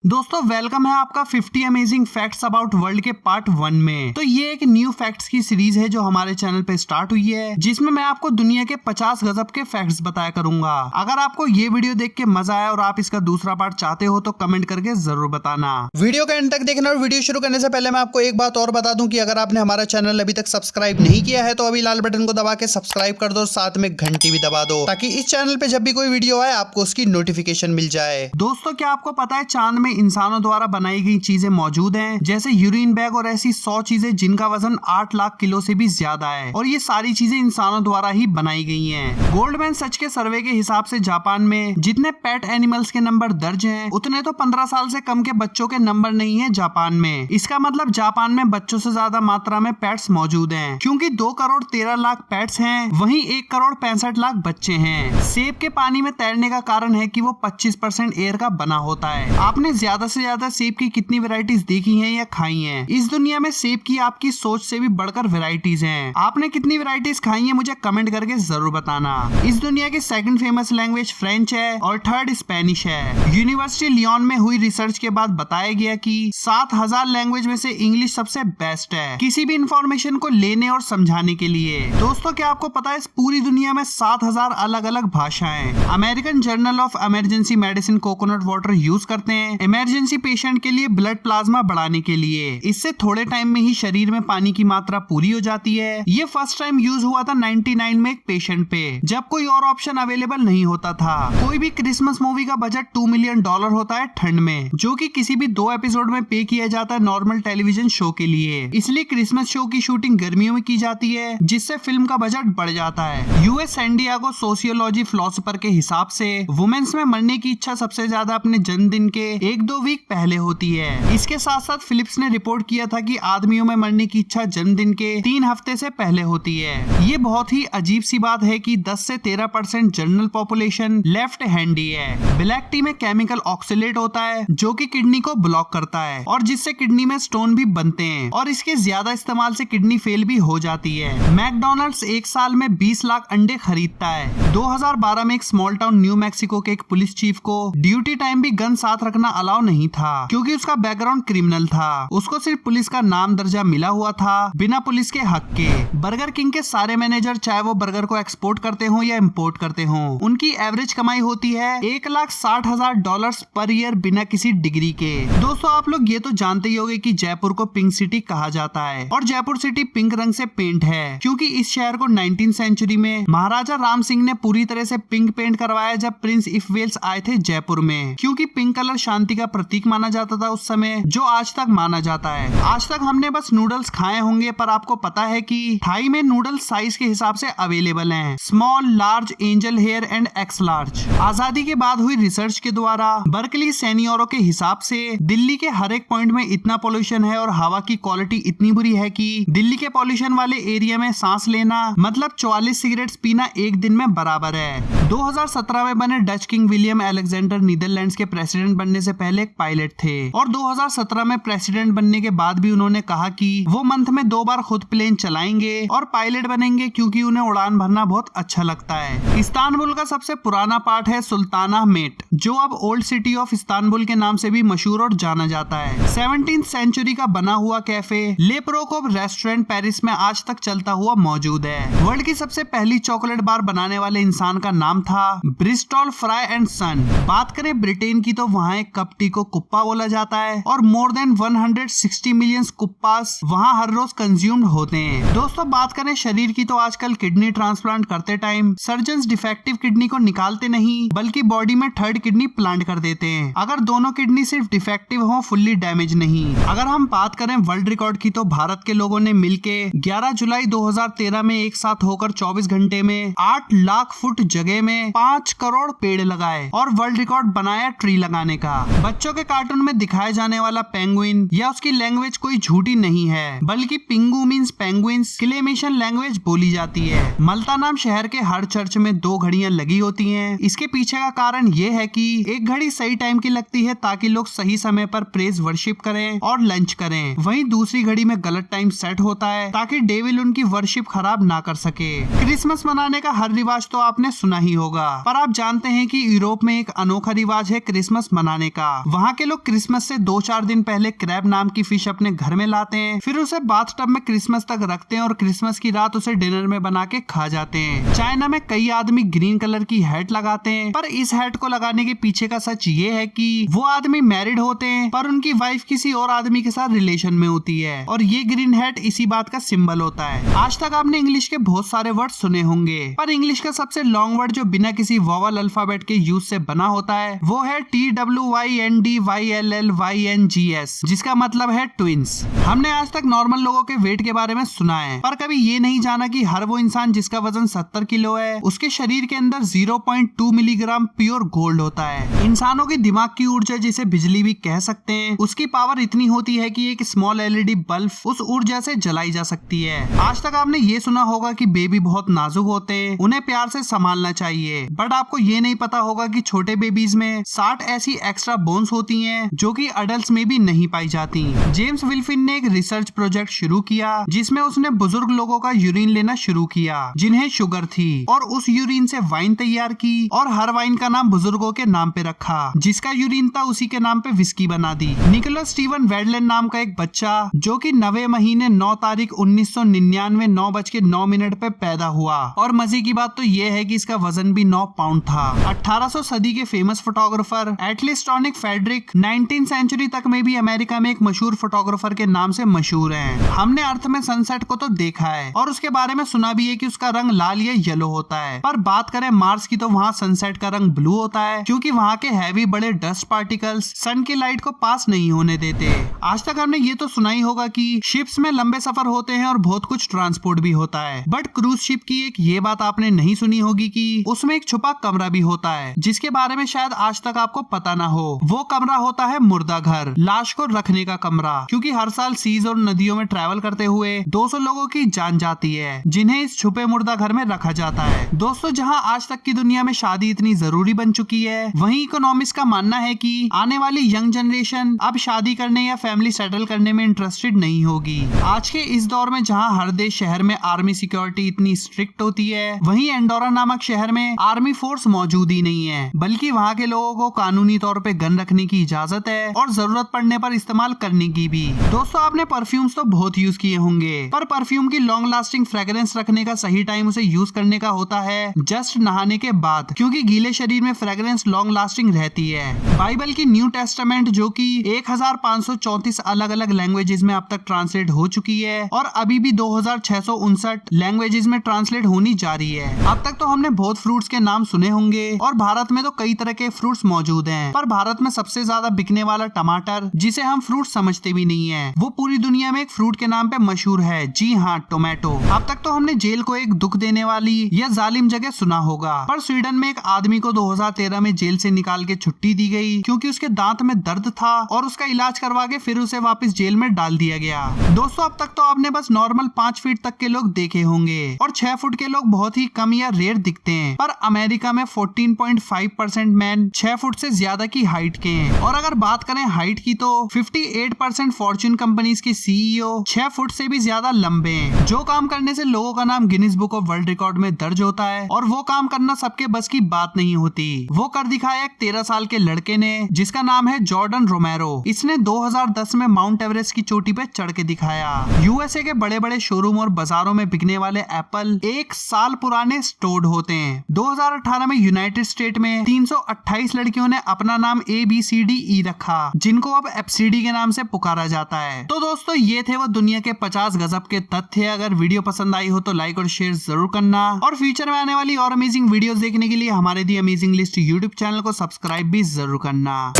दोस्तों वेलकम है आपका 50 अमेजिंग फैक्ट्स अबाउट वर्ल्ड के पार्ट 1 में। तो ये एक न्यू फैक्ट्स की सीरीज है जो हमारे चैनल पे स्टार्ट हुई है, जिसमें मैं आपको दुनिया के 50 गजब के फैक्ट्स बताया करूंगा। अगर आपको ये वीडियो देख के मजा आया और आप इसका दूसरा पार्ट चाहते हो तो कमेंट करके जरूर बताना। वीडियो के एंड तक देखना और वीडियो शुरू करने से पहले मैं आपको एक बात और बता दूं कि अगर आपने हमारा चैनल अभी तक सब्सक्राइब नहीं किया है तो अभी लाल बटन को दबा के सब्सक्राइब कर दो, साथ में घंटी भी दबा दो ताकि इस चैनल पे जब भी कोई वीडियो आए आपको उसकी नोटिफिकेशन मिल जाए। दोस्तों क्या आपको पता है चांद में इंसानों द्वारा बनाई गई चीजें मौजूद हैं, जैसे यूरिन बैग और ऐसी 100 चीजें जिनका वजन 8 लाख किलो से भी ज्यादा है, और ये सारी चीजें इंसानों द्वारा ही बनाई गई हैं। गोल्डमैन सच के सर्वे के हिसाब से जापान में जितने पेट एनिमल्स के नंबर दर्ज हैं, उतने तो 15 साल से कम के बच्चों के नंबर नहीं है जापान में। इसका मतलब जापान में बच्चों से ज्यादा मात्रा में पेट्स मौजूद हैं, क्योंकि 2 करोड़ 13 लाख पेट्स हैं, वहीं 1 करोड़ 65 लाख बच्चे हैं। सेब के पानी में तैरने का कारण है कि वो 25% एयर का बना होता है। आपने ज्यादा से ज्यादा सेब की कितनी वैरायटीज देखी हैं या खाई हैं? इस दुनिया में सेब की आपकी सोच से भी बढ़कर वैरायटीज हैं। आपने कितनी वैरायटीज खाई हैं मुझे कमेंट करके जरूर बताना। इस दुनिया की सेकंड फेमस लैंग्वेज फ्रेंच है और थर्ड स्पेनिश है। यूनिवर्सिटी लियोन में हुई रिसर्च के बाद बताया गया कि 7000 लैंग्वेज में से इंग्लिश सबसे बेस्ट है किसी भी इंफॉर्मेशन को लेने और समझाने के लिए। दोस्तों क्या आपको पता है इस पूरी दुनिया में 7000 अलग अलग भाषाएं। American journal of emergency medicine coconut water use करते हैं इमरजेंसी पेशेंट के लिए ब्लड प्लाज्मा बढ़ाने के लिए। इससे थोड़े टाइम में ही शरीर में पानी की मात्रा पूरी हो जाती है। ये फर्स्ट टाइम यूज हुआ था 99 में एक पेशेंट पे, जब कोई और ऑप्शन अवेलेबल नहीं होता था। कोई भी क्रिसमस मूवी का बजट $2 मिलियन होता है ठंड में, जो कि किसी भी 2 एपिसोड में पे किया जाता है नॉर्मल टेलीविजन शो के लिए। इसलिए क्रिसमस शो की शूटिंग गर्मियों में की जाती है, जिससे फिल्म का बजट बढ़ जाता है। US San Diego sociology philosopher के हिसाब से वुमेन्स में मरने की इच्छा सबसे ज्यादा अपने जन्मदिन के 1-2 वीक पहले होती है। इसके साथ साथ फिलिप्स ने रिपोर्ट किया था कि आदमियों में मरने की इच्छा जन्मदिन के 3 हफ्ते से पहले होती है। ये बहुत ही अजीब सी बात है कि 10 से 13% जनरल पॉपुलेशन लेफ्ट हैंडी है। ब्लैक टी में केमिकल ऑक्सीलेट होता है जो कि किडनी को ब्लॉक करता है और जिससे किडनी में स्टोन भी बनते हैं, और इसके ज्यादा इस्तेमाल से किडनी फेल भी हो जाती है। मैकडॉनल्ड्स एक साल में 20 लाख अंडे खरीदता है। 2012 में एक स्मॉल टाउन न्यू मैक्सिको के एक पुलिस चीफ को ड्यूटी टाइम भी गन साथ रखना अलाउ नहीं था, क्योंकि उसका बैकग्राउंड क्रिमिनल था। उसको सिर्फ पुलिस का नाम दर्जा मिला हुआ था, बिना पुलिस के हक के। बर्गर किंग के सारे मैनेजर, चाहे वो बर्गर को एक्सपोर्ट करते हो या इम्पोर्ट करते हो, उनकी एवरेज कमाई होती है $1,60,000 पर ईयर बिना किसी डिग्री के। दोस्तों आप लोग ये तो जानते ही होंगे कि जयपुर को पिंक सिटी कहा जाता है, और जयपुर सिटी पिंक रंग से पेंट है, क्योंकि इस शहर को 19वीं सेंचुरी में महाराजा राम सिंह ने पूरी तरह से पिंक पेंट करवाया जब प्रिंस इफ वेल्स आए थे जयपुर में, क्योंकि पिंक कलर शांति का प्रतीक माना जाता था उस समय, जो आज तक माना जाता है। आज तक हमने बस नूडल्स खाए होंगे, पर आपको पता है कि थाई में नूडल्स साइज के हिसाब से अवेलेबल हैं, small, large, angel hair and X large. आजादी के बाद हुई रिसर्च के द्वारा बर्कली सेनियोरों के हिसाब से दिल्ली के हर एक पॉइंट में इतना पोल्यूशन है और हवा की क्वालिटी इतनी बुरी है कि दिल्ली के पोल्यूशन वाले एरिया में सांस लेना मतलब 44 सिगरेट्स पीना एक दिन में बराबर है। 2017 में बने Dutch king William Alexander Netherlands के प्रेसिडेंट बनने से पहले एक पायलट थे, और 2017 में प्रेसिडेंट बनने के बाद भी उन्होंने कहा कि वो मंथ में 2 बार खुद प्लेन चलाएंगे और पायलट बनेंगे, क्योंकि उन्हें उड़ान भरना बहुत अच्छा लगता है। इस्तानबुल का सबसे पुराना पार्ट है सुल्ताना मेट, जो अब ओल्ड सिटी ऑफ इस्तानबुल के नाम से भी मशहूर और जाना जाता है। 17वीं सेंचुरी का बना हुआ कैफे ले प्रोकोप रेस्टोरेंट पेरिस में आज तक चलता हुआ मौजूद है। वर्ल्ड की सबसे पहली चॉकलेट बार बनाने वाले इंसान का नाम था ब्रिस्टॉल फ्राई एंड सन। बात करें ब्रिटेन की तो वहाँ एक कप टी को कुप्पा बोला जाता है, और मोर देन 160 मिलियन कुप्पास वहाँ हर रोज कंज्यूम्ड होते हैं। दोस्तों बात करें शरीर की तो आजकल किडनी ट्रांसप्लांट करते टाइम सर्जन्स डिफेक्टिव किडनी को निकालते नहीं बल्कि बॉडी में थर्ड किडनी प्लांट कर देते हैं, अगर दोनों किडनी सिर्फ डिफेक्टिव हो, फुल्ली डैमेज नहीं। अगर हम बात करें वर्ल्ड रिकॉर्ड की तो भारत के लोगों ने मिलके 11 जुलाई 2013 में एक साथ होकर 24 घंटे में 8 लाख फुट जगह में 5 करोड़ पेड़ लगाए और वर्ल्ड रिकॉर्ड बनाया ट्री लगाने का। बच्चों के कार्टून में दिखाए जाने वाला पेंगुइन या उसकी लैंग्वेज कोई झूठी नहीं है, बल्कि पिंगू मीन्स पेंगुइन्स क्लेमेशन लैंग्वेज बोली जाती है। मल्टा नाम शहर के हर चर्च में 2 घड़ियां लगी होती हैं। इसके पीछे का कारण ये है कि एक घड़ी सही टाइम की लगती है ताकि लोग सही समय पर प्रेज वर्शिप करें और लंच करें, वहीं दूसरी घड़ी में गलत टाइम सेट होता है ताकि डेविल उनकी वर्शिप खराब ना कर सके। क्रिसमस मनाने का हर रिवाज तो आपने सुना ही होगा, पर आप जानते हैं कि यूरोप में एक अनोखा रिवाज है क्रिसमस मनाने का, वहाँ के लोग क्रिसमस से 2-4 दिन पहले क्रैब नाम की फिश अपने घर में लाते हैं, फिर उसे बाथटब में क्रिसमस तक रखते हैं और क्रिसमस की रात उसे डिनर में बना के खा जाते हैं। चाइना में कई आदमी ग्रीन कलर की हैट लगाते हैं, पर इस हैट को लगाने के पीछे का सच ये है कि वो आदमी मैरिड होते हैं पर उनकी वाइफ किसी और आदमी के साथ रिलेशन में होती है और ये ग्रीन हैट इसी बात का सिंबल होता है। आज तक आपने इंग्लिश के बहुत सारे वर्ड सुने होंगे, पर इंग्लिश का सबसे लॉन्ग वर्ड जो बिना किसी वोवल अल्फाबेट के यूज से बना होता है वो है TWYNDYLLYNGS, जिसका मतलब है ट्विंस। हमने आज तक नॉर्मल लोगों के वेट के बारे में सुना है, पर कभी ये नहीं जाना कि हर वो इंसान जिसका वजन 70 किलो है उसके शरीर के अंदर 0.2 मिलीग्राम प्योर गोल्ड होता है। इंसानों के दिमाग की ऊर्जा, जिसे बिजली भी कह सकते हैं, उसकी पावर इतनी होती है कि एक स्मॉल LED बल्ब उस ऊर्जा से जलाई जा सकती है। आज तक आपने ये सुना होगा कि बेबी बहुत नाजुक होते हैं, उन्हें प्यार से संभालना चाहिए, बट आपको ये नहीं पता होगा कि छोटे बेबीज में 60 ऐसी एक्स्ट्रा बोन्स होती हैं जो कि अडल्ट्स में भी नहीं पाई जाती। जेम्स विल्फिन ने एक रिसर्च प्रोजेक्ट शुरू किया जिसमें उसने बुजुर्ग लोगों का यूरिन लेना शुरू किया जिन्हें शुगर थी, और उस यूरिन से वाइन तैयार की और हर वाइन का नाम बुजुर्गों के नाम पे रखा। जिसका यूरिन था उसी के नाम पे विस्की बना दी। निकोलस स्टीवन वेडलैंड नाम का एक बच्चा जो कि 9वें महीने 9 तारीख 1999 9:09 पे पैदा हुआ, और मजे की बात तो ये है कि इसका वजन भी 9 पाउंड था। 1800 सदी के फेमस फोटोग्राफर एटलिस टॉनिक फेडरिक 19th सेंचुरी तक में भी अमेरिका में एक मशहूर फोटोग्राफर के नाम से मशहूर है। हमने अर्थ में सनसेट को तो देखा है और उसके बारे में सुना भी है कि उसका रंग लाल या येलो होता है, पर बात करें मार्स की तो वहाँ सनसेट का रंग ब्लू होता है क्योंकि वहाँ के हैवी बड़े डस्ट पार्टिकल्स सन की लाइट को पास नहीं होने देते। आज तक हमने ये तो सुना ही होगा कि शिप्स में लंबे सफर होते हैं और बहुत कुछ ट्रांसपोर्ट भी होता है, बट क्रूज शिप की एक ये बात आपने नहीं सुनी होगी कि उसमें एक छुपा कमरा भी होता है जिसके बारे में शायद आज तक आपको पता ना हो। वो कमरा होता है मुर्दा घर, लाश को रखने का कमरा, क्योंकि हर साल सीज और नदियों में ट्रैवल करते हुए 200 लोगों की जान जाती है जिन्हें इस छुपे मुर्दा घर में रखा जाता है। दोस्तों, जहां आज तक की दुनिया में शादी इतनी जरूरी बन चुकी है, वहीं इकोनॉमिस्ट का मानना है कि आने वाली यंग जनरेशन अब शादी करने या फैमिली सेटल करने में इंटरेस्टेड नहीं होगी। आज के इस दौर में जहां हर देश शहर में आर्मी सिक्योरिटी इतनी स्ट्रिक्ट होती है, वहीं एंडोरा नामक शहर में आर्मी फोर्स मौजूद ही नहीं है, बल्कि वहां के लोगों को कानूनी तौर पे गन रखने की इजाजत है और जरूरत पड़ने पर इस्तेमाल करने की भी। दोस्तों, आपने परफ्यूम्स तो बहुत यूज किए होंगे, पर परफ्यूम की लॉन्ग लास्टिंग फ्रेग्रेंस रखने का सही टाइम उसे यूज करने का होता है जस्ट नहाने के बाद, क्योंकि गीले शरीर में फ्रेग्रेंस लॉन्ग लास्टिंग रहती है। बाइबल की न्यू टेस्टामेंट जो कि 1534 अलग अलग लैंग्वेजेस में अब तक ट्रांसलेट हो चुकी है और अभी भी 2659 लैंग्वेजेस में ट्रांसलेट होनी जा रही है। अब तक तो हमने बहुत फ्रूट्स के नाम सुने होंगे और भारत में तो कई तरह के फ्रूट्स मौजूद हैं, पर भारत में सबसे ज्यादा बिकने वाला टमाटर, जिसे हम फ्रूट समझते भी नहीं है, वो पूरी दुनिया में एक फ्रूट के नाम पे मशहूर है। जी हाँ, टोमेटो। अब तक तो हमने जेल को एक दुख देने वाली या जालिम जगह सुना होगा, पर स्वीडन में एक आदमी को 2013 में जेल से निकाल के छुट्टी दी गई क्योंकि उसके दांत में दर्द था और उसका इलाज करवा के फिर उसे वापस जेल में डाल दिया गया। दोस्तों, अब तक तो आपने बस नॉर्मल 5 फीट तक के लोग देखे होंगे और 6 फुट के लोग बहुत ही कम या रेयर दिखते हैं, पर अमेरिका में 14.5% मैन 6 फुट से ज्यादा की हाइट के हैं। और अगर बात करें हाइट की तो 58% फॉर्च्यून कंपनीज के CEO 6 फुट से भी ज्यादा लंबे हैं। जो काम करने से लोगों का नाम Guinness book of world record में दर्ज होता है, और वो काम करना सबके बस की बात नहीं होती। वो कर दिखाया एक 13 साल के लड़के ने जिसका नाम है जॉर्डन रोमेरो। इसने 2010 में माउंट एवरेस्ट की चोटी पे चढ़ के दिखाया। USA के बड़े बड़े शोरूम और बाजारों में बिकने वाले एप्पल 1 साल पुराने स्टोर्ड होते हैं। 2018 में यूनाइटेड स्टेट में 328 लड़कियों ने अपना नाम ABCDE रखा, जिनको अब एफसीडी के नाम से पुकारा जाता है। तो दोस्तों, ये थे वो दुनिया के 50 गजब के तथ्य। अगर वीडियो पसंद आई हो तो लाइक और शेयर जरूर करना, और फ्यूचर में आने वाली और अमेजिंग वीडियोस देखने के लिए हमारे दी अमेजिंग लिस्ट यूट्यूब चैनल को सब्सक्राइब भी जरूर करना।